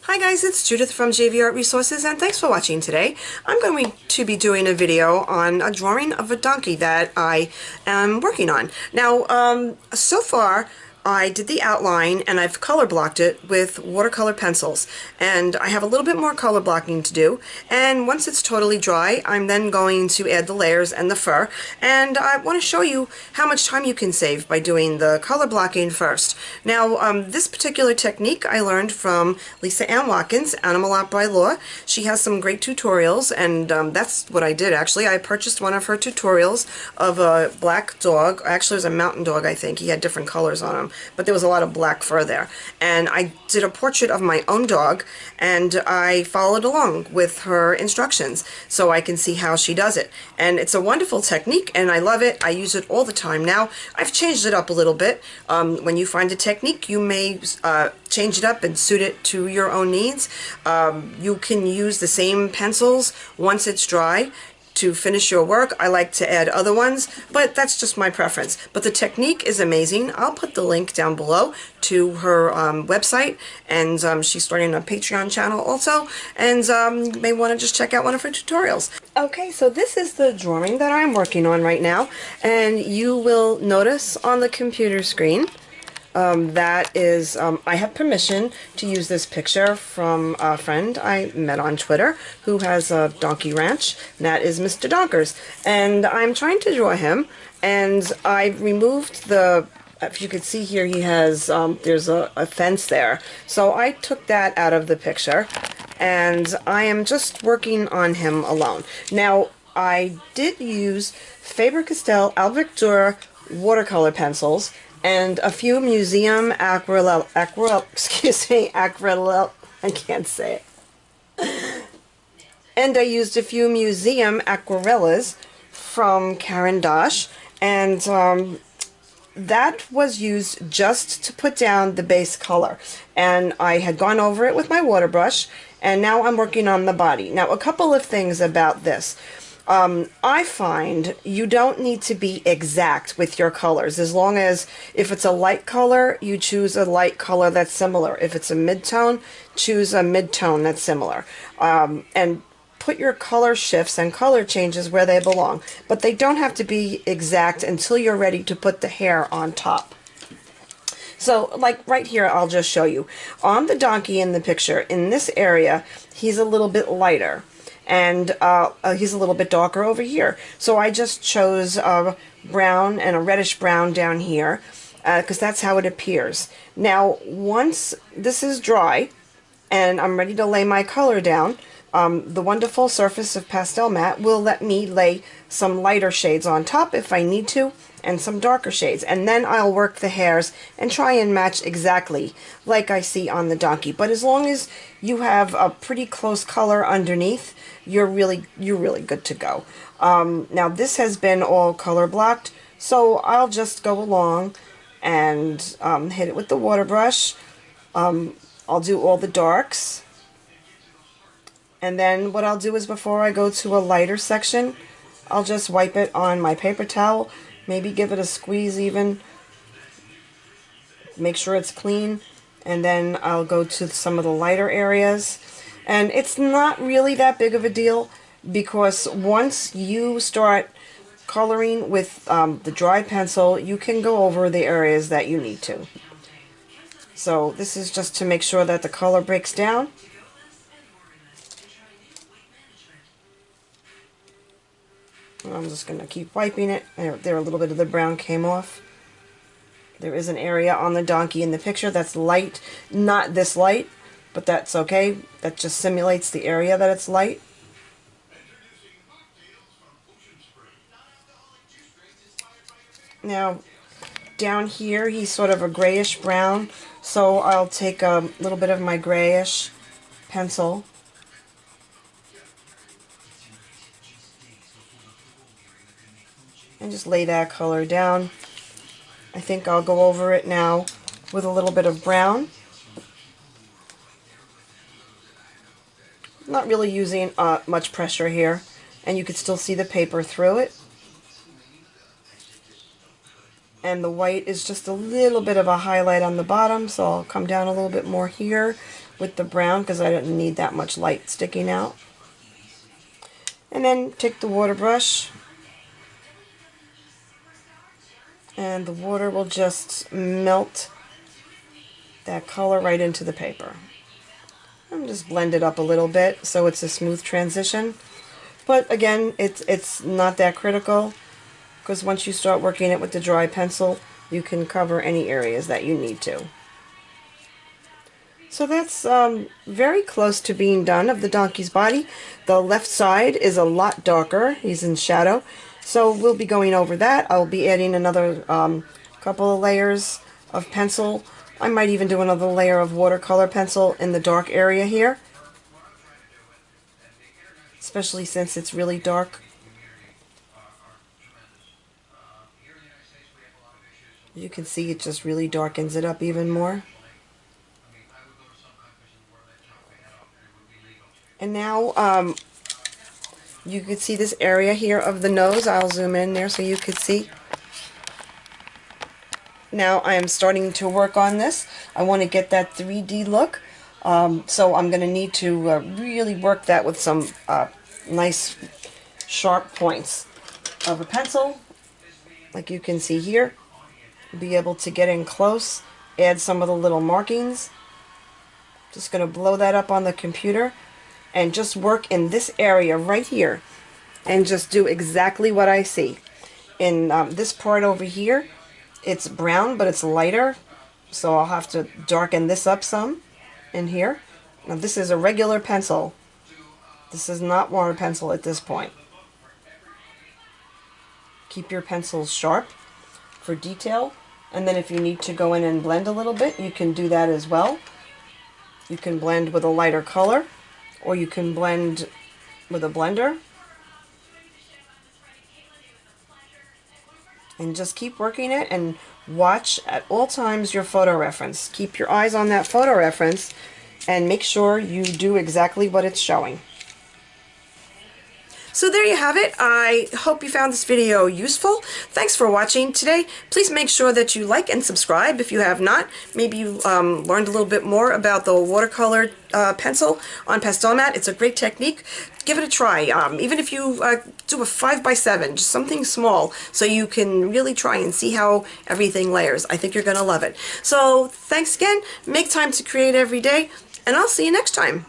Hi guys, it's Judith from JVArt Resources, and thanks for watching today. I'm going to be doing a video on a drawing of a donkey that I am working on. Now, so far I did the outline and I've color blocked it with watercolor pencils, and I have a little bit more color blocking to do, and once it's totally dry I'm then going to add the layers and the fur, and I want to show you how much time you can save by doing the color blocking first. Now, this particular technique I learned from Lisa Ann Watkins, Animal Art by Law. She has some great tutorials, and that's what I did actually. I purchased one of her tutorials of a black dog. Actually, it was a mountain dog, I think. He had different colors on him, but there was a lot of black fur there. And I did a portrait of my own dog, and I followed along with her instructions so I can see how she does it. And it's a wonderful technique, and I love it. I use it all the time now. I've changed it up a little bit. When you find a technique, you may change it up and suit it to your own needs. You can use the same pencils once it's dry to finish your work. I like to add other ones, but that's just my preference. But the technique is amazing. I'll put the link down below to her website, and she's starting a Patreon channel also, and you may want to just check out one of her tutorials. Okay, so this is the drawing that I'm working on right now, and you will notice on the computer screen that is, I have permission to use this picture from a friend I met on Twitter who has a donkey ranch, and that is Mr. Donkers. And I'm trying to draw him, and I've removed the, if you could see here, he has, there's a fence there. So I took that out of the picture, and I am just working on him alone. Now, I did use Faber-Castell Alvector watercolor pencils and a few museum aquarelle, I can't say it. And I used a few museum aquarellas from Caran d'Ache, and that was used just to put down the base color. And I had gone over it with my water brush, and now I'm working on the body. Now, a couple of things about this. I find you don't need to be exact with your colors, as long as if it's a light color, you choose a light color that's similar. If it's a mid-tone, choose a mid-tone that's similar. And put your color shifts and color changes where they belong. But they don't have to be exact until you're ready to put the hair on top. So, like right here, I'll just show you. On the donkey in the picture, in this area, he's a little bit lighter. And he's a little bit darker over here. So I just chose brown and a reddish brown down here, because that's how it appears. Now, once this is dry and I'm ready to lay my color down, the wonderful surface of Pastel Matte will let me lay some lighter shades on top if I need to, and some darker shades, and then I'll work the hairs and try and match exactly like I see on the donkey. But as long as you have a pretty close color underneath, you're really good to go. Now, this has been all color blocked, so I'll just go along and hit it with the water brush. I'll do all the darks, and then what I'll do is, before I go to a lighter section, I'll just wipe it on my paper towel, maybe give it a squeeze even, make sure it's clean, and then I'll go to some of the lighter areas. And it's not really that big of a deal, because once you start coloring with the dry pencil, you can go over the areas that you need to. So this is just to make sure that the color breaks down. I'm just going to keep wiping it. There, a little bit of the brown came off. There is an area on the donkey in the picture that's light, not this light, but that's okay. That just simulates the area that it's light. Now, down here, he's sort of a grayish brown, so I'll take a little bit of my grayish pencil and just lay that color down. I think I'll go over it now with a little bit of brown. Not really using much pressure here, and you can still see the paper through it. And the white is just a little bit of a highlight on the bottom, so I'll come down a little bit more here with the brown because I didn't need that much light sticking out. And then take the water brush, and the water will just melt that color right into the paper. And just blend it up a little bit so it's a smooth transition. But again, it's not that critical, because once you start working it with the dry pencil, you can cover any areas that you need to. So that's very close to being done of the donkey's body. The left side is a lot darker. He's in shadow. So we'll be going over that. I'll be adding another couple of layers of pencil. I might even do another layer of watercolor pencil in the dark area here, especially since it's really dark. You can see it just really darkens it up even more. And now you can see this area here of the nose. I'll zoom in there so you can see. Now I am starting to work on this. I want to get that 3D look. So I'm going to need to really work that with some nice sharp points of a pencil, like you can see here. Be able to get in close, add some of the little markings. Just going to blow that up on the computer and just work in this area right here and just do exactly what I see. In this part over here, it's brown, but it's lighter, so I'll have to darken this up some in here. Now this is a regular pencil. This is not water pencil at this point. Keep your pencils sharp for detail, and then if you need to go in and blend a little bit, you can do that as well. You can blend with a lighter color, or you can blend with a blender. And just keep working it, and watch at all times your photo reference. Keep your eyes on that photo reference and make sure you do exactly what it's showing. So there you have it. I hope you found this video useful. Thanks for watching today. Please make sure that you like and subscribe if you have not. Maybe you learned a little bit more about the watercolor pencil on Pastelmat. It's a great technique. Give it a try. Even if you do a 5x7, just something small, so you can really try and see how everything layers. I think you're going to love it. So thanks again. Make time to create every day, and I'll see you next time.